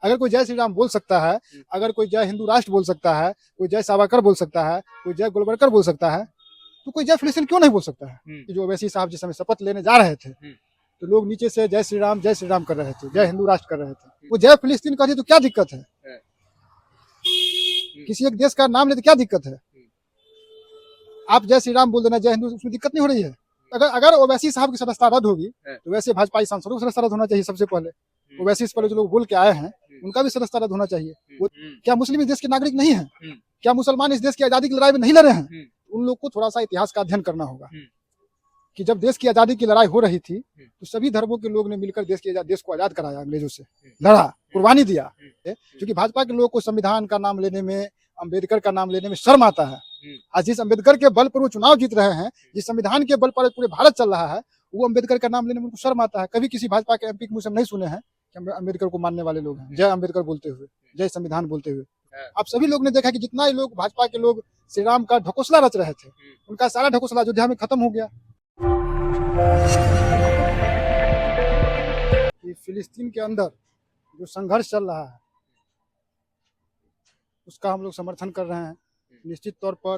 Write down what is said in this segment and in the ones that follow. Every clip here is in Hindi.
अगर कोई जय श्री राम बोल सकता है, अगर कोई जय हिंदू राष्ट्र बोल सकता है, कोई जय सावरकर बोल सकता है, कोई जय गोलवलकर बोल सकता है, तो कोई जय फिलिस्तीन क्यों नहीं बोल सकता है? कि जो ओवैसी साहब जिस समय शपथ लेने जा रहे थे, तो लोग नीचे से जय श्री राम कर रहे थे, जय हिंदू राष्ट्र कर रहे थे। वो जय फिलिस्तीन कहते तो क्या दिक्कत है? किसी एक देश का नाम लेते क्या दिक्कत है? आप जय श्री राम बोल देना, जय हिंदू, उसमें दिक्कत नहीं हो रही है। अगर ओवैसी साहब की सदस्यता रद्द होगी तो वैसे भाजपा सांसदों की सदस्यता रद्द होना चाहिए सबसे पहले। ओवैसी से पहले जो लोग बोल के आए हैं उनका भी सदस्यता रद्द होना चाहिए। वो क्या मुस्लिम इस देश के नागरिक नहीं है? क्या मुसलमान इस देश की आजादी की लड़ाई में नहीं लड़े हैं? उन लोग को थोड़ा सा इतिहास का अध्ययन करना होगा कि जब देश की आजादी की लड़ाई हो रही थी तो सभी धर्मों के लोग ने मिलकर देश को आजाद कराया, अंग्रेजों से लड़ा, कुर्बानी दिया। क्योंकि भाजपा के लोगों को संविधान का नाम लेने में, अम्बेडकर का नाम लेने में शर्म आता है। आज जिस अम्बेडकर के बल पर वो चुनाव जीत रहे हैं, जिस संविधान के बल पर पूरे भारत चल रहा है, वो अम्बेडकर का नाम लेने में उनको शर्म आता है। कभी किसी भाजपा के एमपी के मुंह से नहीं सुने हैं कि अम्बेडकर को मानने वाले लोग हैं, जय अम्बेडकर बोलते हुए, जय संविधान बोलते हुए। आप सभी लोग ने देखा कि जितना ही लोग भाजपा के लोग श्री राम का ढकोसला रच रहे थे, उनका सारा ढकोसला अयोध्या में खत्म हो गया। कि फिलिस्तीन के अंदर जो संघर्ष चल रहा है उसका हम लोग समर्थन कर रहे हैं। निश्चित तौर पर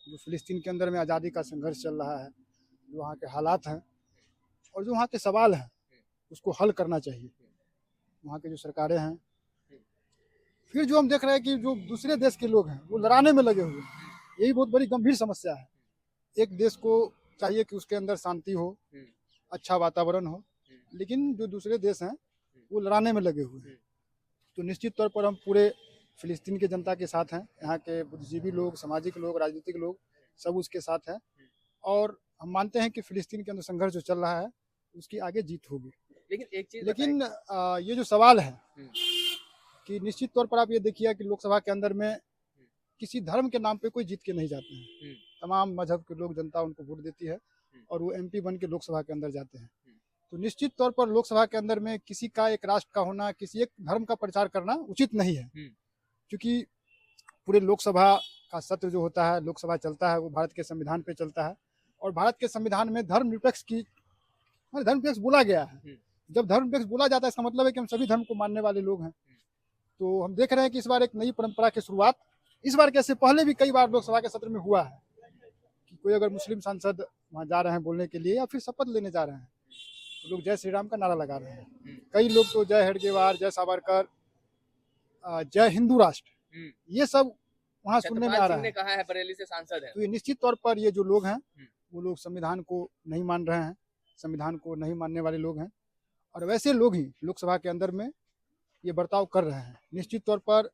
जो फिलिस्तीन के अंदर में आज़ादी का संघर्ष चल रहा है, जो वहाँ के हालात हैं और जो वहाँ के सवाल हैं, उसको हल करना चाहिए वहाँ के जो सरकारें हैं। फिर जो हम देख रहे हैं कि जो दूसरे देश के लोग हैं वो लड़ाने में लगे हुए हैं, यही बहुत बड़ी गंभीर समस्या है। एक देश को चाहिए कि उसके अंदर शांति हो, अच्छा वातावरण हो, लेकिन जो दूसरे देश हैं वो लड़ाने में लगे हुए हैं। तो निश्चित तौर पर हम पूरे फिलिस्तीन की जनता के साथ हैं, यहाँ के बुद्धिजीवी लोग, सामाजिक लोग, राजनीतिक लोग, सब उसके साथ हैं। और हम मानते हैं कि फिलिस्तीन के अंदर संघर्ष जो चल रहा है उसकी आगे जीत होगी। लेकिन ये जो सवाल है कि निश्चित तौर पर आप ये देखिए कि लोकसभा के अंदर में किसी धर्म के नाम पे कोई जीत के नहीं जाते हैं। तमाम मजहब के लोग, जनता उनको वोट देती है और वो एमपी बन के लोकसभा के अंदर जाते हैं। तो निश्चित तौर पर लोकसभा के अंदर में किसी का एक राष्ट्र का होना, किसी एक धर्म का प्रचार करना उचित नहीं है। क्योंकि पूरे लोकसभा का सत्र जो होता है, लोकसभा चलता है, वो भारत के संविधान पे चलता है और भारत के संविधान में धर्मनिरपेक्ष बोला गया है। जब धर्मनिरपेक्ष बोला जाता है इसका मतलब है कि हम सभी धर्म को मानने वाले लोग हैं। तो हम देख रहे हैं कि इस बार एक नई परंपरा की शुरुआत, इस बार कैसे पहले भी कई बार लोकसभा के सत्र में हुआ है कि कोई अगर मुस्लिम सांसद वहाँ जा रहे हैं बोलने के लिए या फिर शपथ लेने जा रहे हैं तो लोग जय श्री राम का नारा लगा रहे हैं। कई लोग तो जय हेडगेवार, जय सावरकर, जय हिंदू राष्ट्र, ये सब वहाँ सुनने में आ रहा है। कहा है बरेली से सांसद है। तो ये निश्चित तौर पर ये जो लोग हैं वो लोग संविधान को नहीं मान रहे हैं, संविधान को नहीं मानने वाले लोग हैं और वैसे लोग ही लोकसभा के अंदर में ये बर्ताव कर रहे हैं। निश्चित तौर पर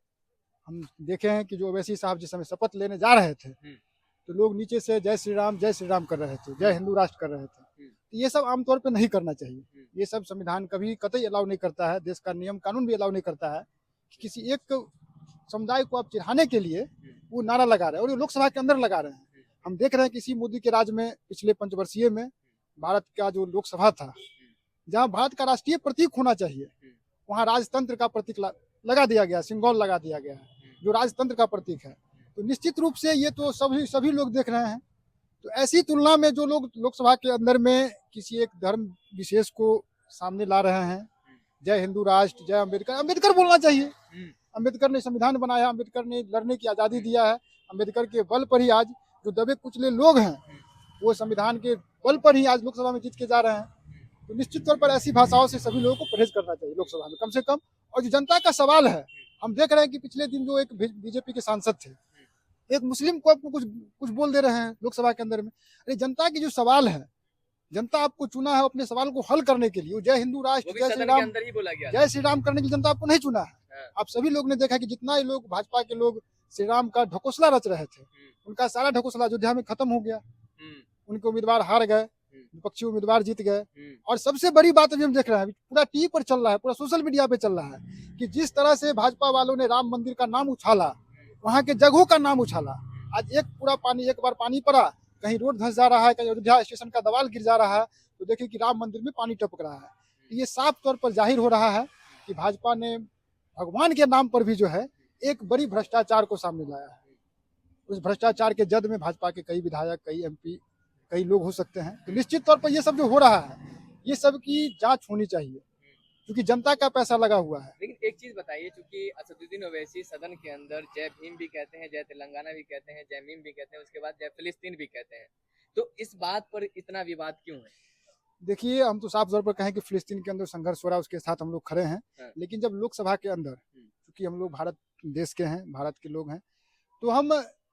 हम देखे हैं कि जो ओवैसी साहब जिस समय शपथ लेने जा रहे थे तो लोग नीचे से जय श्री राम कर रहे थे, जय हिंदू राष्ट्र कर रहे थे। तो ये सब आमतौर पर नहीं करना चाहिए। ये सब संविधान कभी कतई अलाउ नहीं करता है, देश का नियम कानून भी अलाउ नहीं करता है कि किसी एक समुदाय को आप चिढ़ाने के लिए वो नारा लगा रहे हैं और ये लोकसभा के अंदर लगा रहे हैं। हम देख रहे हैं कि इसी मोदी के राज में पिछले पंचवर्षीय में भारत का जो लोकसभा था, जहाँ भारत का राष्ट्रीय प्रतीक होना चाहिए, वहाँ राजतंत्र का प्रतीक लगा दिया गया, सिंबल लगा दिया गया है जो राजतंत्र का प्रतीक है। तो निश्चित रूप से ये तो सभी लोग देख रहे हैं। तो ऐसी तुलना में जो लोग लोकसभा के अंदर में किसी एक धर्म विशेष को सामने ला रहे हैं, जय हिंदू राष्ट्र, जय अम्बेडकर बोलना चाहिए। अम्बेडकर ने संविधान बनाया, अम्बेडकर ने लड़ने की आज़ादी दिया है। अम्बेडकर के बल पर ही आज जो दबे कुचले लोग हैं वो संविधान के बल पर ही आज लोकसभा में जीत के जा रहे हैं। तो निश्चित तौर पर ऐसी भाषाओं से सभी लोगों को परहेज करना चाहिए लोकसभा में कम से कम। और जो जनता का सवाल है, हम देख रहे हैं कि पिछले दिन जो एक बीजेपी के सांसद थे, एक मुस्लिम को आपको कुछ बोल दे रहे हैं लोकसभा के अंदर में। अरे जनता की जो सवाल है, जनता आपको चुना है अपने सवाल को हल करने के लिए। जय हिंदू राष्ट्र, जय श्री राम करने के लिए जनता आपको नहीं चुना है। आप सभी लोग ने देखा कि जितना ही लोग भाजपा के लोग श्री राम का ढकोसला रच रहे थे, उनका सारा ढकोसला अयोध्या में खत्म हो गया। उनके उम्मीदवार हार गए, विपक्षी उम्मीदवार जीत गए। और सबसे बड़ी बात अभी हम देख रहे हैं, पूरा टीवी पर चल रहा है, पूरा सोशल मीडिया पे चल रहा है कि जिस तरह से भाजपा वालों ने राम मंदिर का नाम उछाला, वहाँ के जगहों का नाम उछाला। आज एक बार पानी पड़ा, कहीं रोड धंस जा रहा है, कहीं अयोध्या स्टेशन का दीवार गिर जा रहा है, तो देखिए कि राम मंदिर में पानी टपक रहा है। ये साफ तौर पर जाहिर हो रहा है कि भाजपा ने भगवान के नाम पर भी जो है एक बड़ी भ्रष्टाचार को सामने लाया है। उस भ्रष्टाचार के जद में भाजपा के कई विधायक, कई एमपी, कई लोग हो सकते हैं। तो निश्चित तौर पर ये सब जो हो रहा है, ये सब की जांच होनी चाहिए। क्योंकि जनता का पैसा लगा हुआ है। लेकिन एक चीज बताइए, चूंकि असदुद्दीन ओवैसी सदन के अंदर जय भीम भी कहते हैं, जय तेलंगाना भी कहते हैं, जय मीम भी कहते हैं, उसके बाद जय फिलिस्तीन भी कहते हैं, तो इस बात पर इतना विवाद क्यों है? देखिए, हम तो साफ तौर पर कहें कि फिलिस्तीन के अंदर संघर्ष हो रहा है, उसके साथ हम लोग खड़े हैं। हाँ। लेकिन जब लोकसभा के अंदर, क्योंकि हम लोग भारत देश के हैं, भारत के लोग हैं, तो हम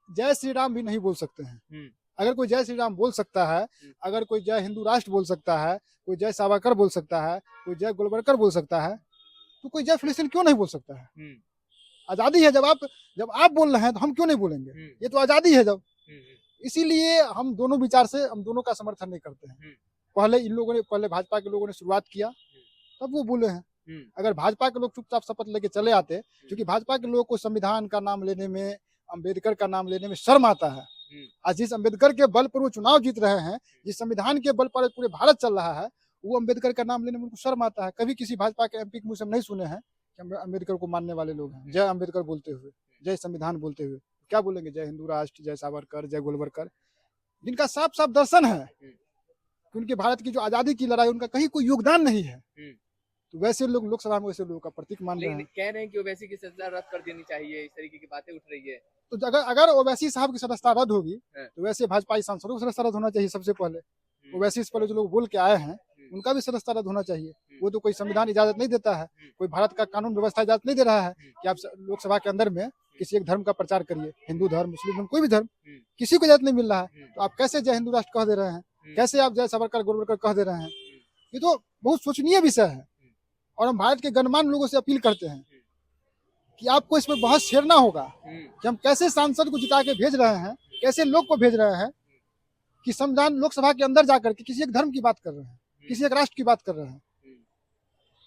जय श्री राम भी नहीं बोल सकते हैं। अगर कोई जय श्री राम बोल सकता है, अगर कोई जय हिंदू राष्ट्र बोल सकता है, कोई जय सावरकर बोल सकता है, कोई जय गोलवलकर बोल सकता है, तो कोई जय फिलिस्तीन क्यों नहीं बोल सकता है? आजादी है। जब आप बोल रहे हैं तो हम क्यों नहीं बोलेंगे? ये तो आजादी है। जब इसीलिए हम दोनों विचार से हम दोनों का समर्थन नहीं करते हैं। पहले भाजपा के लोगों ने शुरुआत किया, तब वो बोले हैं। अगर भाजपा के लोग चुपचाप शपथ लेके चले आते, क्योंकि भाजपा के लोगों को संविधान का नाम लेने में, अम्बेडकर का नाम लेने में शर्म आता है। आज जिस अम्बेडकर के बल पर वो चुनाव जीत रहे हैं, जिस संविधान के बल पर पूरे भारत चल रहा है, वो अम्बेडकर का नाम लेने में उनको शर्म आता है। कभी किसी भाजपा के एमपी के मुंह से हम नहीं सुने हैं कि अम्बेडकर को मानने वाले लोग हैं। जय अम्बेडकर बोलते हुए, जय संविधान बोलते हुए क्या बोलेंगे? जय हिंदू राष्ट्र, जय सावरकर, जय गोलवलकर, जिनका साफ साफ दर्शन है कि उनके भारत की जो आजादी की लड़ाई, उनका कहीं कोई योगदान नहीं है। तो वैसे लोग लोकसभा में वैसे लोगों का प्रतीक मान रहे हैं। कह रहे हैं कि ओवैसी की सजा रद्द कर देनी चाहिए, इस तरीके की बातें उठ रही है। तो अगर ओवैसी साहब की सदस्यता रद्द होगी, तो वैसे भाजपाई सांसदों की सदस्यता रद्द होना चाहिए सबसे पहले। ओवैसी से पहले जो लोग बोल के आए हैं, उनका भी सदस्यता रद्द होना चाहिए। वो तो कोई संविधान इजाजत नहीं देता है, कोई भारत का कानून व्यवस्था इजाजत नहीं दे रहा है कि आप लोकसभा के अंदर में किसी एक धर्म का प्रचार करिए। हिंदू धर्म, मुस्लिम धर्म, कोई भी धर्म, किसी को इजाजत नहीं मिल रहा है। तो आप कैसे जय हिंदू राष्ट्र कह दे रहे हैं? कैसे आप जय सावरकर गोलवलकर कह दे रहे हैं? ये तो बहुत सोचनीय विषय है। और हम भारत के गणमान्य लोगों से अपील करते हैं कि आपको इस पर बहस छेड़ना होगा कि हम कैसे सांसद को जिता के भेज रहे हैं, कैसे लोग को भेज रहे हैं कि संविधान लोकसभा के अंदर जाकर के किसी एक धर्म की बात कर रहे हैं, किसी एक राष्ट्र की बात कर रहे हैं।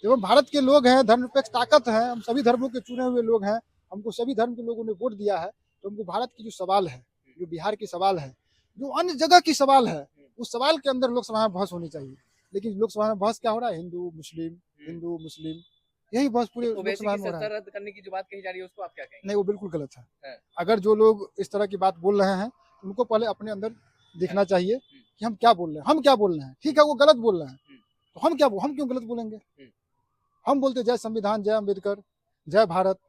एवं भारत के लोग हैं, धर्मनिरपेक्ष ताकत है, हम सभी धर्मों के चुने हुए लोग हैं, हमको सभी धर्म के लोगों ने वोट दिया है। तो हमको भारत की जो सवाल है, जो बिहार की सवाल है, जो अन्य जगह की सवाल है, उस सवाल के अंदर लोकसभा में बहस होनी चाहिए। लेकिन लोकसभा में बहस क्या हो रहा है? हिंदू मुस्लिम, यही बहस पूरे लोकसभा में हो रहा है। रद्द करने की जो बात कही जा रही है, उसको आप क्या कहेंगे? नहीं, वो बिल्कुल गलत है। अगर जो लोग इस तरह की बात बोल रहे हैं, उनको पहले अपने अंदर देखना चाहिए कि हम क्या बोल रहे हैं, हम क्या बोल रहे हैं। ठीक है, वो गलत बोल रहे हैं, तो हम क्यों गलत बोलेंगे? हम बोलते जय संविधान, जय अम्बेडकर, जय भारत,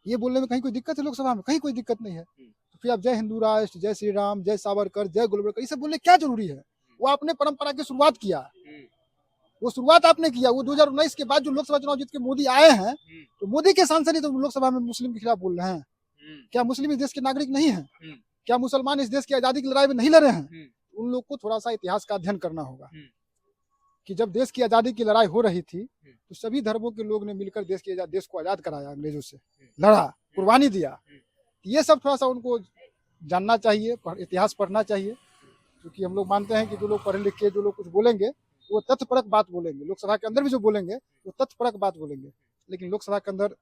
ये बोलने में कहीं कोई दिक्कत है? लोकसभा में कहीं कोई दिक्कत नहीं है। तो फिर आप जय हिंदू राष्ट्र, जय श्री राम, जय सावरकर, जय गोलवलकर, ये सब बोलने क्या जरूरी है? वो आपने परंपरा की शुरुआत किया, वो शुरुआत आपने किया। वो 2019 के बाद जो लोकसभा चुनाव जीत के मोदी आए हैं, तो मोदी के सांसद ही तो लोकसभा में मुस्लिम के खिलाफ बोल रहे हैं। क्या मुस्लिम इस देश के नागरिक नहीं है? क्या मुसलमान इस देश की आजादी की लड़ाई में नहीं लड़े हैं? उन लोग को थोड़ा सा इतिहास का अध्ययन करना होगा कि जब देश की आजादी की लड़ाई हो रही थी, तो सभी धर्मों के लोग ने मिलकर देश को आजाद कराया, अंग्रेजों से लड़ा, कुर्बानी दिया। ये सब थोड़ा सा उनको जानना चाहिए, इतिहास पढ़ना चाहिए। क्योंकि हम लोग मानते हैं कि जो लोग पढ़े लिखे, जो लोग कुछ बोलेंगे, वो तथ्यपरक बात बोलेंगे। लोकसभा के अंदर भी जो बोलेंगे, वो तथ्यपरक बात बोलेंगे। लेकिन लोकसभा के अंदर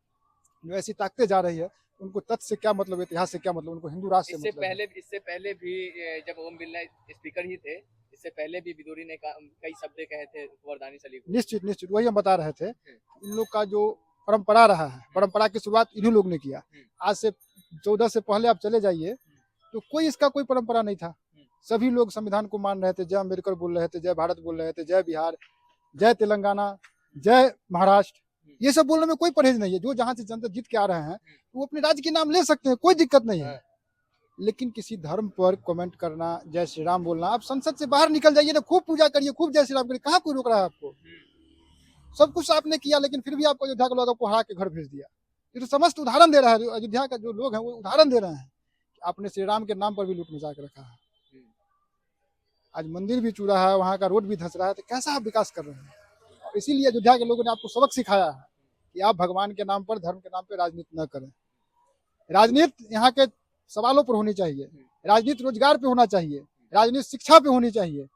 जो ऐसी ताकतें जा रही है, उनको तथ्य से क्या मतलब, इतिहास से क्या मतलब, उनको हिंदू राष्ट्र से मतलब। इससे पहले भी जब ओम बिरला स्पीकर ही थे, इससे पहले भी विदुरी ने कई शब्द कहे थे वरदानी सली को। निश्चित वही हम बता रहे थे। इन लोग का जो परंपरा रहा है, परंपरा की शुरुआत इन्हीं लोग ने किया। आज से 14 से पहले आप चले जाइए तो कोई इसका कोई परंपरा नहीं था। सभी लोग संविधान को मान रहे थे, जय अम्बेडकर बोल रहे थे, जय भारत बोल रहे थे, जय बिहार, जय तेलंगाना, जय महाराष्ट्र, ये सब बोलने में कोई परहेज नहीं है। जो जहाँ से जनता जीत के आ रहे हैं, वो अपने राज्य के नाम ले सकते हैं, कोई दिक्कत नहीं है। लेकिन किसी धर्म पर कमेंट करना, जय श्री राम बोलना, आप संसद से बाहर निकल जाइए ना, खूब पूजा करिए, खूब जय श्री राम करिए, कहाँ कोई रोक रहा है आपको? सब कुछ आपने किया, लेकिन फिर भी आपको अयोध्या के लोग आपको हरा के घर भेज दिया। ये तो समस्त उदाहरण दे रहा है, अयोध्या का जो लोग हैं वो उदाहरण दे रहे हैं कि आपने श्री राम के नाम पर भी लूट मचा के रखा है। आज मंदिर भी चूरा है, वहाँ का रोड भी धंस रहा है, तो कैसा आप विकास कर रहे हैं? और इसीलिए अयोध्या के लोगों ने आपको सबक सिखाया है कि आप भगवान के नाम पर, धर्म के नाम पर राजनीति न करें। राजनीति यहाँ के सवालों पर होनी चाहिए, राजनीति रोजगार पे होना चाहिए, राजनीति शिक्षा पे होनी चाहिए,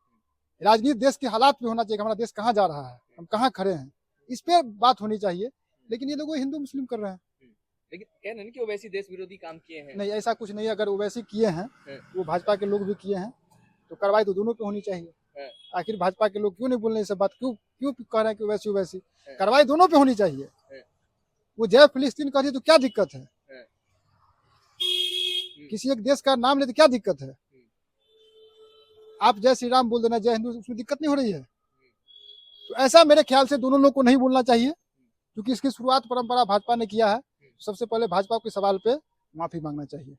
राजनीति देश के हालात पे होना चाहिए, हमारा देश कहाँ जा रहा है, हम कहाँ खड़े हैं, इस पे बात होनी चाहिए। लेकिन ये लोग हिंदू मुस्लिम कर रहे हैं। लेकिन कह रहे हैं कि ओवैसी देश विरोधी काम किए हैं। नहीं, ऐसा कुछ नहीं। अगर ओवैसी किए हैं, वो भाजपा के लोग भी किए हैं, तो कार्रवाई तो दोनों पे होनी चाहिए। आखिर भाजपा के लोग क्यों नहीं बोल रहे, सब बात क्यों कह रहे हैं कि ओवैसी? कार्रवाई दोनों पे होनी चाहिए। वो जय फिलिस्तीन कह रही तो क्या दिक्कत है? किसी एक देश का नाम ले तो क्या दिक्कत है? आप जय श्री राम बोल देना, जय हिंदू, उसमें दिक्कत नहीं हो रही है। तो ऐसा मेरे ख्याल से दोनों लोग को नहीं बोलना चाहिए, क्योंकि इसकी शुरुआत परंपरा भाजपा ने किया है। सबसे पहले भाजपा के सवाल पे माफी मांगना चाहिए।